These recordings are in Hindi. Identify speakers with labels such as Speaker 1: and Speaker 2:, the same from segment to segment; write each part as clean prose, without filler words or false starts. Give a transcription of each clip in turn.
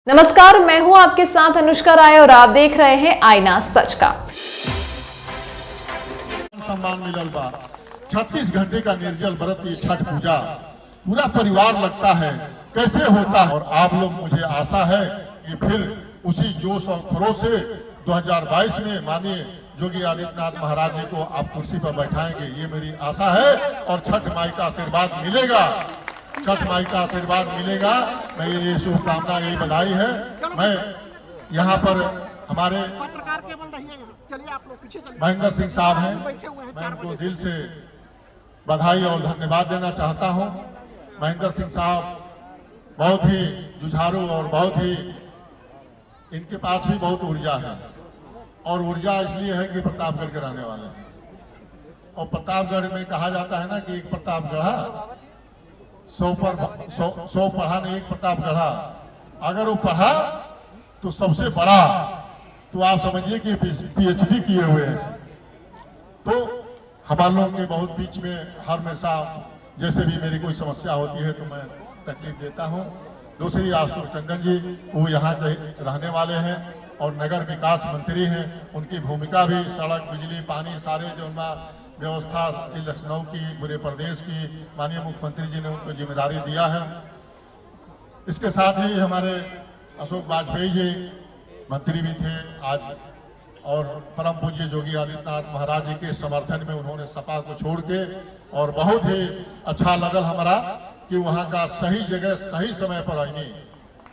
Speaker 1: नमस्कार, मैं हूं आपके साथ अनुष्का राय और आप देख रहे हैं आईना सच का।
Speaker 2: सम्मान मिलल बा 36 घंटे का निर्जल व्रत, ये छठ पूजा पूरा परिवार लगता है कैसे होता है। और आप लोग, मुझे आशा है कि फिर उसी जोश और खरोश से 2022 में माननीय योगी आदित्यनाथ महाराज जी को आप कुर्सी पर बैठाएंगे, ये मेरी आशा है। और छठ माई का आशीर्वाद मिलेगा, छठ माई का आशीर्वाद मिलेगा। मैं ये शुभकामना, यही बधाई है। मैं यहाँ पर हमारे
Speaker 3: पत्रकार केवल नहीं है, चलिए आप लोग पीछे चलिए।
Speaker 2: महेंद्र सिंह साहब हैं,
Speaker 3: बैठे हुए हैं
Speaker 2: मैं
Speaker 3: 4
Speaker 2: उनको
Speaker 3: बजे
Speaker 2: दिल से बधाई और धन्यवाद देना चाहता हूं। महेंद्र सिंह साहब बहुत ही जुझारू और बहुत ही, इनके पास भी बहुत ऊर्जा है। और ऊर्जा इसलिए है कि प्रतापगढ़ के रहने वाले हैं। और प्रतापगढ़ में कहा जाता है ना कि एक प्रताप गढ़ा 100 पढ़ा नहीं, एक प्रताप गढ़ा। अगर वो पढ़ा तो सबसे बड़ा, तो आप समझिए कि पीएचडी किए हुए हैं। तो हमारे लोगों के बहुत बीच में हमेशा जैसे भी मेरी कोई समस्या होती है तो मैं तकलीफ देता हूं। दूसरी आशुतोष टंडन जी, वो यहाँ के रहने वाले हैं और नगर विकास मंत्री हैं। उनकी भूमिका भी सड़क, बिजली, पानी, सारे जो व्यवस्था लखनऊ की, पूरे प्रदेश की माननीय मुख्यमंत्री जी ने उनको जिम्मेदारी दिया है। इसके साथ ही हमारे अशोक वाजपेयी जी मंत्री भी थे आज, और परम पूज्य योगी आदित्यनाथ महाराज जी के समर्थन में उन्होंने सपा को छोड़ के, और बहुत ही अच्छा लगल हमारा कि वहाँ का सही जगह सही समय पर आईनी,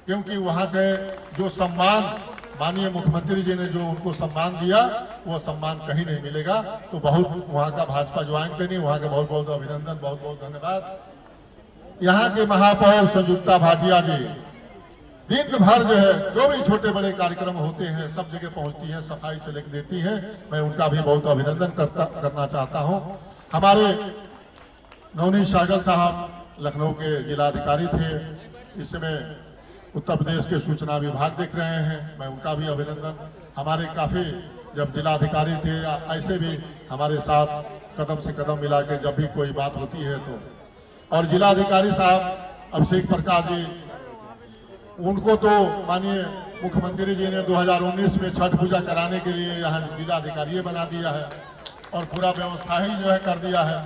Speaker 2: क्योंकि वहाँ के जो सम्मान माननीय मुख्यमंत्री जी ने जो उनको सम्मान दिया, वो सम्मान कहीं नहीं मिलेगा। तो बहुत वहाँ का भाजपा ज्वाइन करनी, वहाँ के बहुत बहुत अभिनंदन, बहुत बहुत धन्यवाद। यहाँ के महापौर संयुक्ता भाटिया जी दिन भर जो है, जो भी छोटे बड़े कार्यक्रम होते हैं सब जगह पहुंचती है, सफाई से लेकर देती है। मैं उनका भी बहुत अभिनंदन करना चाहता हूं। हमारे नवनीत सहगल साहब लखनऊ के जिलाधिकारी थे, इस समय उत्तर प्रदेश के सूचना विभाग देख रहे हैं, मैं उनका भी अभिनंदन। हमारे काफी जब जिलाधिकारी थे ऐसे भी हमारे साथ कदम से कदम मिला के जब भी कोई बात होती है तो, और जिलाधिकारी साहब अभिषेक प्रकाश जी, उनको तो माननीय मुख्यमंत्री जी ने 2019 में छठ पूजा कराने के लिए यहाँ जिलाधिकारी बना दिया है और पूरा व्यवस्था ही जो है कर दिया है।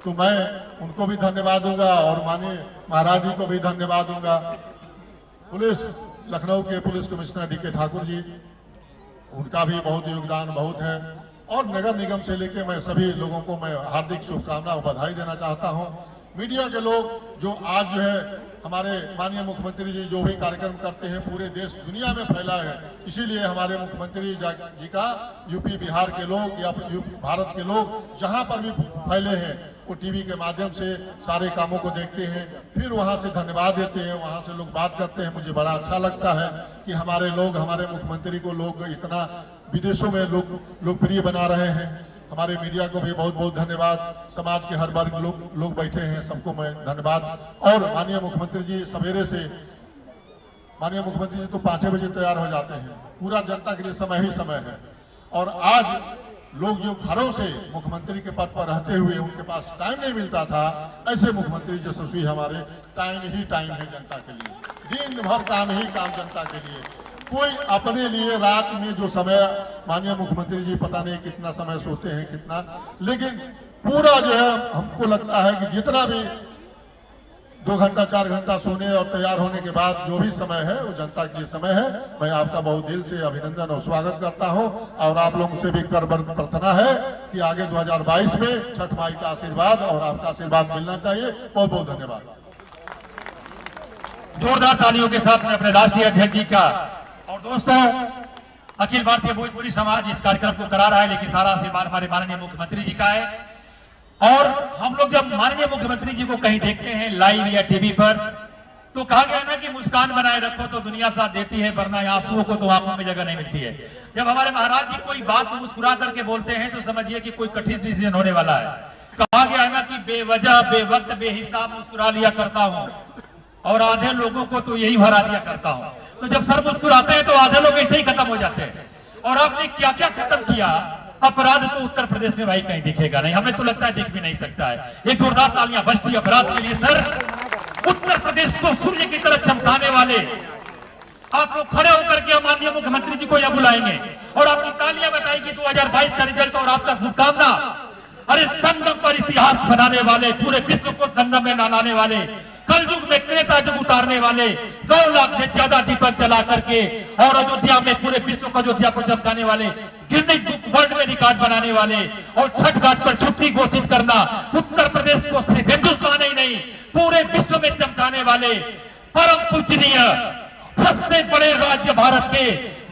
Speaker 2: तो मैं उनको भी धन्यवाद दूंगा और माननीय महाराज जी को भी धन्यवाद दूंगा। पुलिस, लखनऊ के police commissioner DK Thakur ji, उनका भी बहुत योगदान बहुत है। और नगर निगम से लेके मैं सभी लोगों को मैं हार्दिक शुभकामना और बधाई देना चाहता हूं। मीडिया के लोग जो आज जो है हमारे माननीय मुख्यमंत्री जी जो भी कार्यक्रम करते हैं पूरे देश दुनिया में फैला है, इसीलिए हमारे मुख्यमंत्री जी का यूपी बिहार के लोग या भारत के लोग जहां पर भी फैले हैं वो टीवी के माध्यम से सारे कामों को देखते हैं, फिर वहां से धन्यवाद देते हैं, वहां से लोग बात करते हैं। मुझे बड़ा अच्छा लगता है कि हमारे लोग, हमारे मुख्यमंत्री को लोग इतना विदेशों में लोकप्रिय बना रहे हैं। हमारे मीडिया को भी बहुत बहुत धन्यवाद। समाज के हर वर्ग लोग बैठे हैं, सबको मैं धन्यवाद। और माननीय मुख्यमंत्री जी सवेरे से, माननीय मुख्यमंत्री जी तो 5 बजे तैयार हो जाते हैं, पूरा जनता के लिए समय ही समय है। और आज लोग जो घरों से मुख्यमंत्री के पद पर रहते हुए उनके पास टाइम नहीं मिलता था, ऐसे मुख्यमंत्री यशस्वी हमारे टाइम ही टाइम है जनता के लिए, दिन भर काम ही काम जनता के लिए। कोई अपने लिए रात में जो समय, माननीय मुख्यमंत्री जी पता नहीं कितना समय सोते हैं कितना, लेकिन पूरा जो है हमको लगता है कि जितना भी 2 घंटा 4 घंटा सोने और तैयार होने के बाद जो भी समय है वो जनता के लिए समय है। मैं आपका बहुत दिल से अभिनंदन और स्वागत करता हूं और आप लोगों से भी करबद्ध प्रार्थना है कि आगे 2022 में छठ माई का आशीर्वाद और आपका आशीर्वाद मिलना चाहिए। बहुत बहुत धन्यवाद।
Speaker 4: जोरदार तालियों के साथ में अपने राष्ट्रीय अध्यक्ष जी का, और दोस्तों अखिल भारतीय भोजपुरी समाज इस कार्यक्रम को करा रहा है, लेकिन सारा आशीर्वाद हमारे माननीय मुख्यमंत्री जी का है। और हम लोग जब माननीय मुख्यमंत्री जी को कहीं देखते हैं लाइव या टीवी पर, तो कहा गया ना कि मुस्कान बनाए रखो तो दुनिया साथ देती है, वरना आंसुओं को तो आंखों में जगह नहीं मिलती है। जब हमारे महाराज जी कोई बात मुस्कुरा करके बोलते हैं तो समझिए कि कोई कठिन डिसीजन होने वाला है। कहा गया है ना कि बेवजह बेवक्त बेहिसाब मुस्कुरा लिया करता हूं और आधे लोगों को तो यही भरा दिया करता हूं। तो जब सर मुस्कुराते हैं तो आधे लोग ऐसे ही खत्म हो जाते हैं। और आपने क्या क्या खत्म किया, अपराध तो उत्तर प्रदेश में भाई कहीं दिखेगा नहीं, हमें तो लगता है दिख भी नहीं सकता है। एक जोरदार तालियां बजती अपराध के लिए सर। उत्तर प्रदेश को सूर्य की तरह चमकाने वाले आप लोग खड़े होकर के माननीय मुख्यमंत्री जी को यह बुलाएंगे और आपकी तालियां बताएगी 2022 का रिजल्ट और आपका शुभकामना। अरे संगम पर इतिहास बनाने वाले, पूरे विश्व को संगम में नहलाने वाले, कलयुग में त्रेता युग उतारने वाले, 2 लाख से ज्यादा दीपक जला करके और अयोध्या में पूरे विश्व को अयोध्या को चमकाने वाले, गिनीज बुक वर्ल्ड में रिकॉर्ड बनाने वाले और छठ घाट पर छुट्टी घोषित करना, उत्तर प्रदेश को सिर्फ हिंदुस्तान ही नहीं पूरे विश्व में चमकाने वाले परम पूजनीय सबसे बड़े राज्य भारत के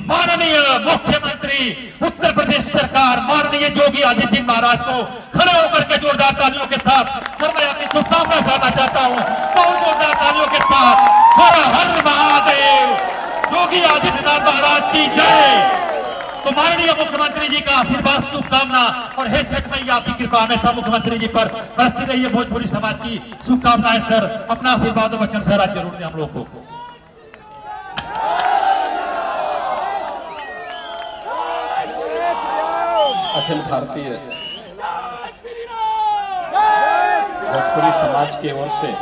Speaker 4: माननीय मुख्यमंत्री उत्तर प्रदेश सरकार माननीय योगी आदित्यनाथ महाराज को खड़े होकर के जोरदार तालियों के साथ सर मैं आपकी शुभकामना करना चाहता हूं। बहुत जोरदार तालियों के साथ हर हर महादेव, योगी आदित्यनाथ महाराज की जय। तो माननीय मुख्यमंत्री जी का आशीर्वाद, शुभकामना और हे छठ मैया आपकी कृपा हमेशा मुख्यमंत्री जी पर बरसती रही है। भोजपुरी समाज की शुभकामनाएं सर, अपना आशीर्वाद और वचन सर आज जरूर दें हम लोग को।
Speaker 5: अखिल भारतीय भोजपुरी समाज की ओर से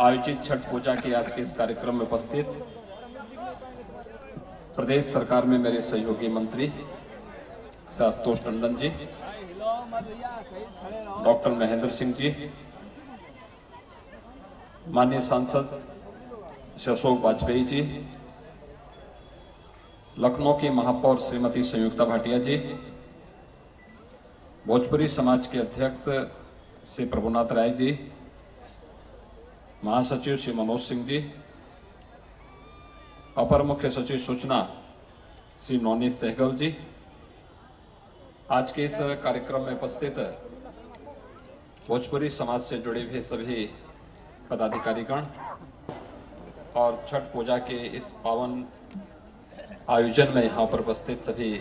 Speaker 5: आयोजित छठ पूजा के आज के इस कार्यक्रम में उपस्थित प्रदेश सरकार में मेरे सहयोगी मंत्री श्री आशुतोष टंडन जी, डॉक्टर महेंद्र सिंह जी, माननीय सांसद श्री अशोक वाजपेयी जी, लखनऊ की महापौर श्रीमती संयुक्ता भाटिया जी, भोजपुरी समाज के अध्यक्ष श्री प्रभुनाथ राय जी, महासचिव श्री मनोज सिंह जी, अपर मुख्य सचिव सूचना श्री नवनीत सहगल जी, आज के इस कार्यक्रम में उपस्थित भोजपुरी समाज से जुड़े हुए सभी पदाधिकारीगण और छठ पूजा के इस पावन आयोजन में यहाँ पर उपस्थित सभी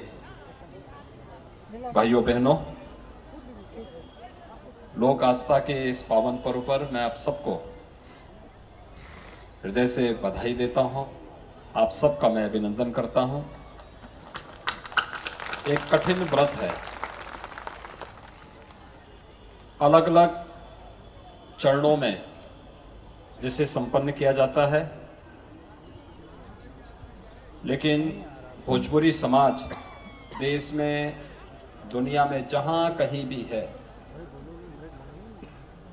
Speaker 5: भाइयों बहनों, लोक आस्था के इस पावन पर्व पर मैं आप सबको हृदय से बधाई देता हूँ। आप सबका मैं अभिनंदन करता हूँ। एक कठिन व्रत है, अलग अलग चरणों में जिसे संपन्न किया जाता है, लेकिन भोजपुरी समाज देश में, दुनिया में जहां कहीं भी है,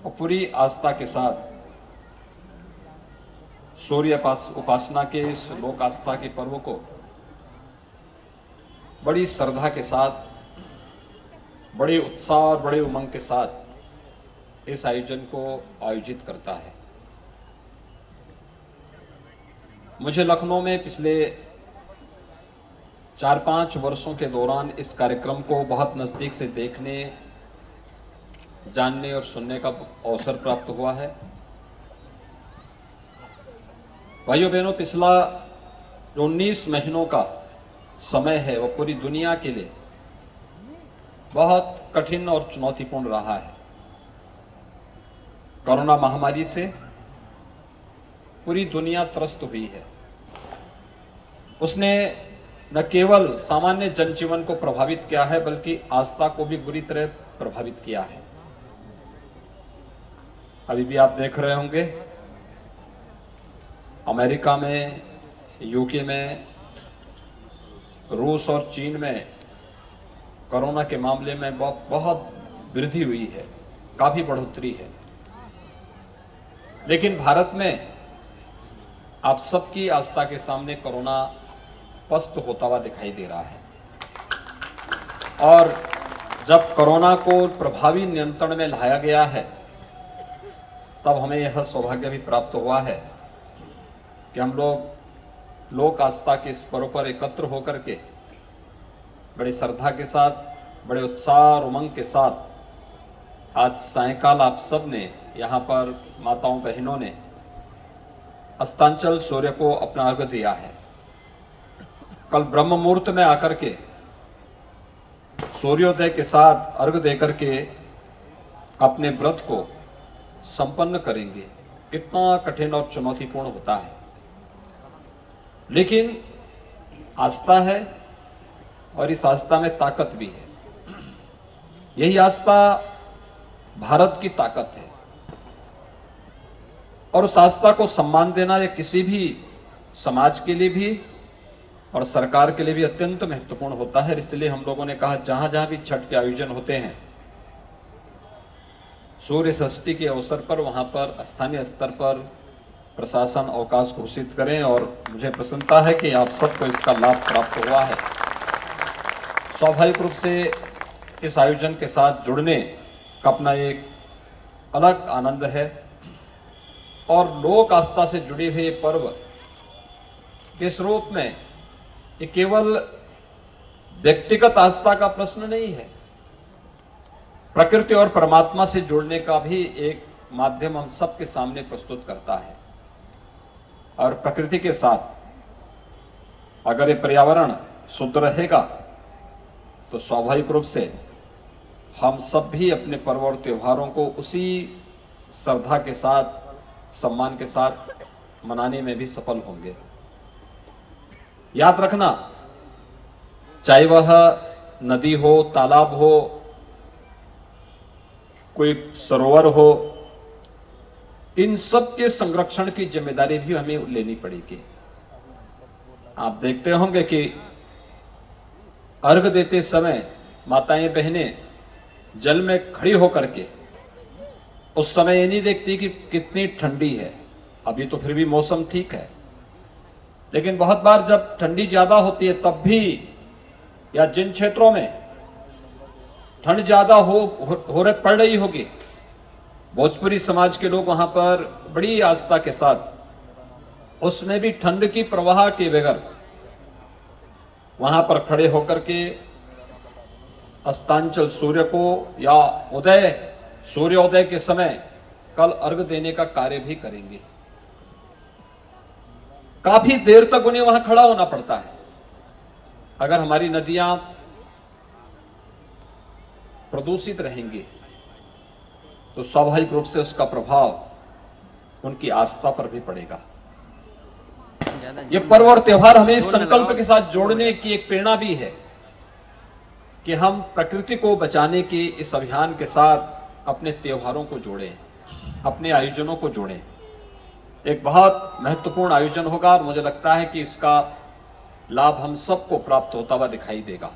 Speaker 5: वो पूरी आस्था के साथ सूर्य उपासना के इस लोक आस्था के पर्व को बड़ी श्रद्धा के साथ, बड़े उत्साह और बड़े उमंग के साथ इस आयोजन को आयोजित करता है। मुझे लखनऊ में पिछले 4-5 वर्षों के दौरान इस कार्यक्रम को बहुत नजदीक से देखने, जानने और सुनने का अवसर प्राप्त हुआ है। भाइयों बहनों, पिछला जो 19 महीनों का समय है वो पूरी दुनिया के लिए बहुत कठिन और चुनौतीपूर्ण रहा है। कोरोना महामारी से पूरी दुनिया त्रस्त हुई है। उसने न केवल सामान्य जनजीवन को प्रभावित किया है, बल्कि आस्था को भी बुरी तरह प्रभावित किया है। अभी भी आप देख रहे होंगे, अमेरिका में, यूके में, रूस और चीन में कोरोना के मामले में बहुत वृद्धि हुई है, काफी बढ़ोतरी है। लेकिन भारत में आप सबकी आस्था के सामने कोरोना पस्त होता हुआ दिखाई दे रहा है। और जब कोरोना को प्रभावी नियंत्रण में लाया गया है, तब हमें यह सौभाग्य भी प्राप्त हुआ है कि हम लोग लोक आस्था के इस पर्व पर एकत्र होकर के बड़ी श्रद्धा के साथ, बड़े उत्साह और उमंग के साथ आज सायंकाल आप सब ने यहाँ पर माताओं बहनों ने अस्तांचल सूर्य को अपना अर्घ दिया है। कल ब्रह्म मुहूर्त में आकर के सूर्योदय के साथ अर्घ देकर के अपने व्रत को संपन्न करेंगे। कितना कठिन और चुनौतीपूर्ण होता है, लेकिन आस्था है और इस आस्था में ताकत भी है। यही आस्था भारत की ताकत है और उस आस्था को सम्मान देना यह किसी भी समाज के लिए भी और सरकार के लिए भी अत्यंत महत्वपूर्ण होता है। इसलिए हम लोगों ने कहा जहां जहां भी छठ के आयोजन होते हैं सूर्य षष्ठी के अवसर पर वहां पर स्थानीय स्तर पर प्रशासन अवकाश घोषित करें और मुझे प्रसन्नता है कि आप सबको इसका लाभ प्राप्त हुआ है। स्वाभाविक रूप से इस आयोजन के साथ जुड़ने का अपना एक अलग आनंद है और लोक आस्था से जुड़े हुए पर्व के रूप में ये केवल व्यक्तिगत आस्था का प्रश्न नहीं है, प्रकृति और परमात्मा से जुड़ने का भी एक माध्यम हम सबके सामने प्रस्तुत करता है। और प्रकृति के साथ अगर ये पर्यावरण शुद्ध रहेगा तो स्वाभाविक रूप से हम सब भी अपने पर्व और त्योहारों को उसी श्रद्धा के साथ सम्मान के साथ मनाने में भी सफल होंगे। याद रखना, चाहे वह नदी हो, तालाब हो, कोई सरोवर हो, इन सब के संरक्षण की जिम्मेदारी भी हमें लेनी पड़ेगी। आप देखते होंगे कि अर्घ देते समय माताएं बहनें जल में खड़ी होकर के उस समय ये नहीं देखती कि कितनी ठंडी है। अभी तो फिर भी मौसम ठीक है, लेकिन बहुत बार जब ठंडी ज्यादा होती है तब भी, या जिन क्षेत्रों में ठंड ज्यादा पड़ रही होगी, भोजपुरी समाज के लोग वहां पर बड़ी आस्था के साथ उसमें भी ठंड की प्रवाह के बगैर वहां पर खड़े होकर के अस्तांचल सूर्य को या सूर्योदय के समय कल अर्घ देने का कार्य भी करेंगे। काफी देर तक उन्हें वहां खड़ा होना पड़ता है। अगर हमारी नदियां प्रदूषित रहेंगी तो स्वाभाविक रूप से उसका प्रभाव उनकी आस्था पर भी पड़ेगा। ये पर्व और त्योहार हमें इस संकल्प के साथ जोड़ने की एक प्रेरणा भी है कि हम प्रकृति को बचाने के इस अभियान के साथ अपने त्योहारों को जोड़ें, अपने आयोजनों को जोड़ें। एक बहुत महत्वपूर्ण आयोजन होगा और मुझे लगता है कि इसका लाभ हम सबको प्राप्त होता हुआ दिखाई देगा।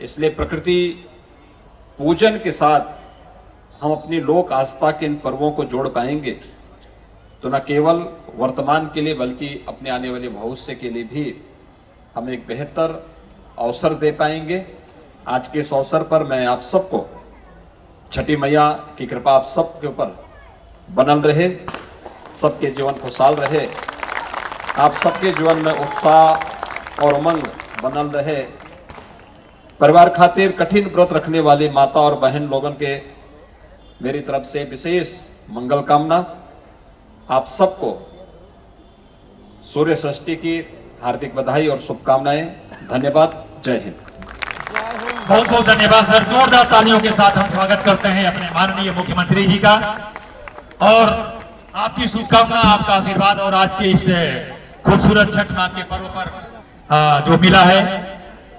Speaker 5: इसलिए प्रकृति पूजन के साथ हम अपनी लोक आस्था के इन पर्वों को जोड़ पाएंगे तो न केवल वर्तमान के लिए बल्कि अपने आने वाले भविष्य के लिए भी हम एक बेहतर अवसर दे पाएंगे। आज के इस अवसर पर मैं आप सबको छठी मैया की कृपा आप सबके ऊपर बनल रहे, सबके जीवन खुशहाल रहे, आप सबके जीवन में उत्साह और उमंग बनल रहे। परिवार खातिर कठिन व्रत रखने वाली माता और बहन लोगों के मेरी तरफ से विशेष मंगल कामना। आप सबको सूर्य षष्ठी की हार्दिक बधाई और शुभकामनाएं। धन्यवाद। जय हिंद।
Speaker 4: बहुत बहुत धन्यवाद सर। जोरदार तालियों के साथ हम स्वागत करते हैं अपने माननीय मुख्यमंत्री जी का और आपकी शुभकामना, आपका आशीर्वाद और आज के इस खूबसूरत छठ माँ के पर्व पर जो मिला है,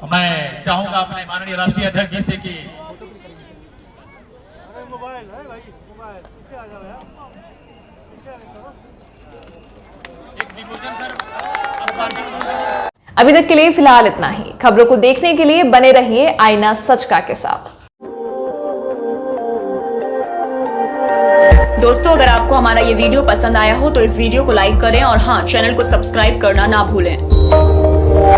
Speaker 4: मैं चाहूंगा अपने माननीय राष्ट्रीय अध्यक्ष जी से कि
Speaker 3: मोबाइल है भाई, मोबाइल पीछे आ जाओ यार, पीछे सर।
Speaker 1: अभी तक के लिए फिलहाल इतना ही। खबरों को देखने के लिए बने रहिए आईना सच का के साथ।
Speaker 6: दोस्तों, अगर आपको हमारा ये वीडियो पसंद आया हो तो इस वीडियो को लाइक करें और हाँ, चैनल को सब्सक्राइब करना ना भूलें।